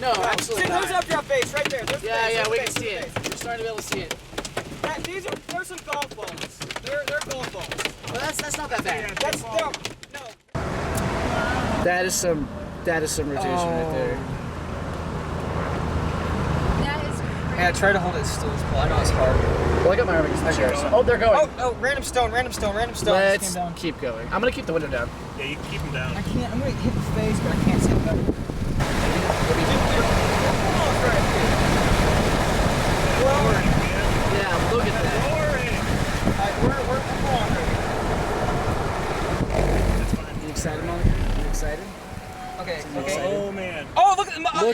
No, absolutely not. Who's up your face? Right there. Yeah, we can see it. We're starting to be able to see it. There's some golf balls. They're golf balls. Well, that's not that bad. No. That is some rotation right there. That is crazy. Yeah, try to hold it still as well. I know it's hard. Well, I got my arm against the chair. Oh, they're going. Oh, random stone. Let's keep going. I'm gonna keep the window down. Yeah, you can keep them down. I can't. I'm gonna hit the face, but I can't see it better. Yeah, look at that. You excited, Monica? You excited? Okay. Oh man. Oh, look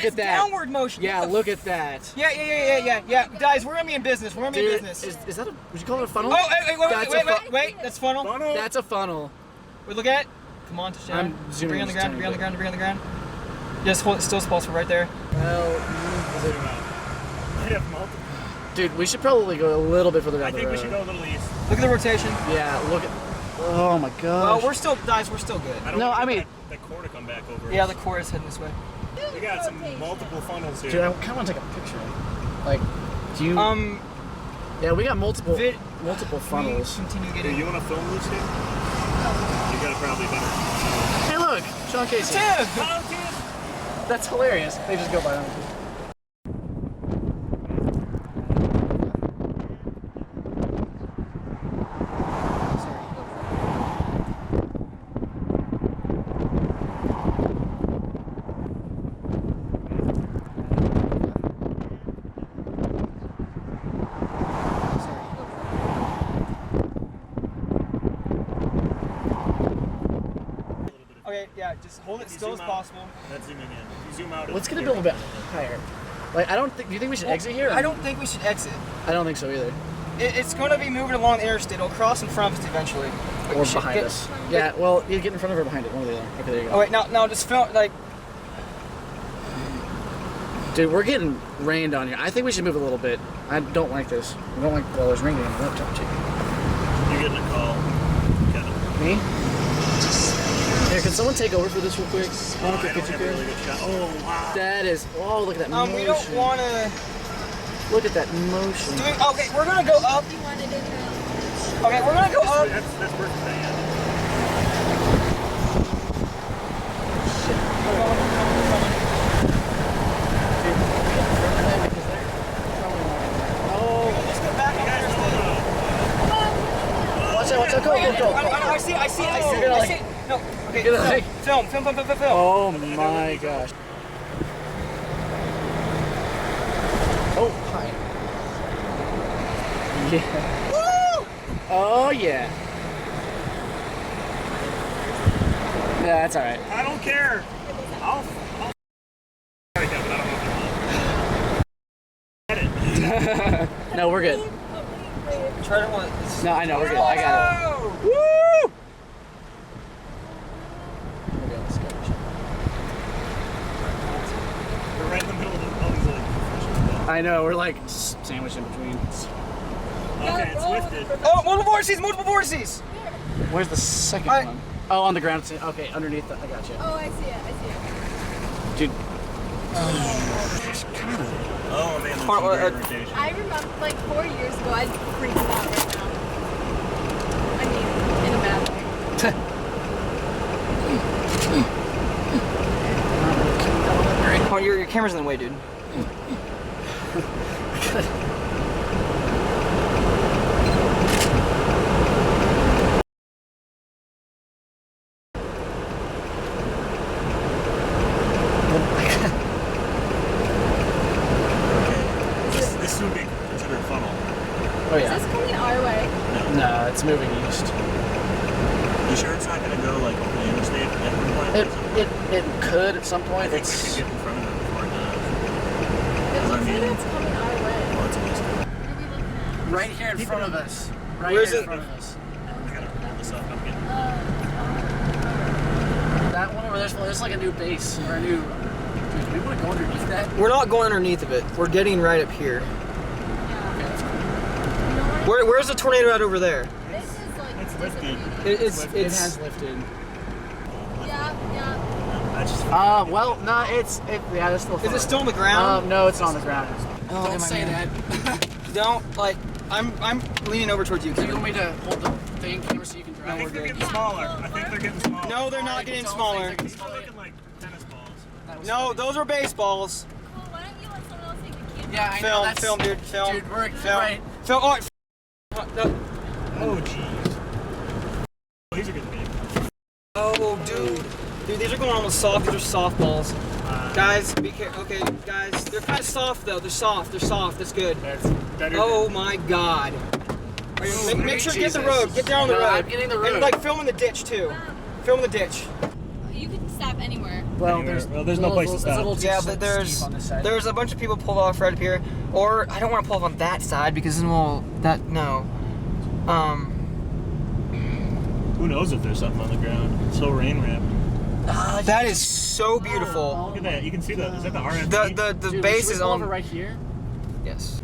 at that. Downward motion. Yeah, look at that. Yeah. Guys, we're gonna be in business. Dude, is that a? Would you call it a funnel? Oh, wait. That's funnel. That's a funnel. Wait, look at it. Come on, Tasha. I'm zooming. Bring on the ground. Just hold it still as possible right there. Well, I have multiple. dude, we should probably go a little bit further down the road. I think we should go a little east. Look at the rotation. Yeah, look at. Oh my gosh. Well, we're still good. I mean, the core to come back over. Yeah, the core is heading this way. We got some multiple funnels here. Dude, I kind of want to take a picture. Like, do you? Yeah, we got multiple funnels. Continue Do getting. you want to film this here? You got it probably better. Hey, look, Sean Casey. Tim! That's hilarious. They just go by them. Okay, yeah, just hold it still as possible. That's zooming in. If you zoom out, Let's get it a little bit higher. Like, I don't think. Do you think we should exit here? I don't think we should exit. I don't think so either. It's going to be moving along the interstate. It'll cross in front of us eventually. Like, Or behind us. Yeah, well, you get in front of or behind it. One or the other. Okay, there you go. Oh wait, now just film like. Dude, we're getting rained on here. I think we should move a little bit. I don't like this. I don't like while there's raining on the laptop, chicken. You're getting a call. Me? Here, can someone take over for this real quick? I don't have a really good shot. Oh, wow. That is. Oh, look at that motion. We don't want to. Look at that motion. Okay, we're gonna go up. Okay, we're gonna go up. That's perfect. Watch out, go. I see. No, okay, film. Oh my gosh. Oh, hi. Yeah. Woo! Oh, yeah. Yeah, that's alright. I don't care. I'll but I don't know if No, we're good. Try to want. No, I know, we're good. I got it. Woo! We're right in the middle of all these like. I know, we're like sandwiched in between. Okay, it's lifted. Oh, multiple vortices. Where's the second one? Oh, on the ground. Okay, underneath. I got you. Oh, I see it. Dude. Oh man, that's some great rotation. I remember like 4 years ago, I'd freak out right now. I mean, in a bad way. Oh, your camera's in the way, dude. This would be considered a funnel. Oh yeah. Is this coming our way? No, it's moving east. You sure it's not going to go like over the interstate at one point? It could at some point. I think we should get in front of it before it does. It looks like it's coming our way. Well, it's east. What are we looking at? Right here in front of us. Right Where's here it? in front of us. I gotta pull this up. I'm getting. That one over there's like a new base or a new. Dude, do we want to go underneath that? We're not going underneath of it. We're getting right up here. Okay, that's cool. Where's the tornado out over there? This is like It's lifted. It It has lifted. Yeah. That's just. Well, no, yeah, it's still. Is it still on the ground? No, it's not on the ground. Oh, Don't my say man. that. Don't like. I'm leaning over towards you. Do you Kevin. want me to hold the thing camera so you can I drive? think they're getting smaller. I think they're getting smaller. No, they're not getting smaller. These are looking like tennis balls. No, those are baseballs. Well, why don't you let someone else take the camera? Yeah, I know. Film, That's, film, dude, film. Dude, we're Film. right. Film. Oh, no. Oh jeez. These are getting big. Oh, dude. Dude, these are going almost soft. These are softballs. Guys, be careful. Okay, guys. They're kind of soft, though. They're soft. They're soft. That's good. That's better. Oh, my God. Make sure you get the Jesus. road. Get down the No, road. I'm getting the road. And, like, film in the ditch, too. Film in the ditch. You can stop anywhere. Well, Anywhere. There's no place to It's a little stop. too Yeah, but steep on this side. there's a bunch of people pulled off right up here. Or, I don't want to pull off on that side because then no. Who knows if there's something on the ground? It's so rain wrapped. That is so beautiful. Look at that. You can see the. Is that the RFP? The Dude, base should we is pull on. over right here. Yes.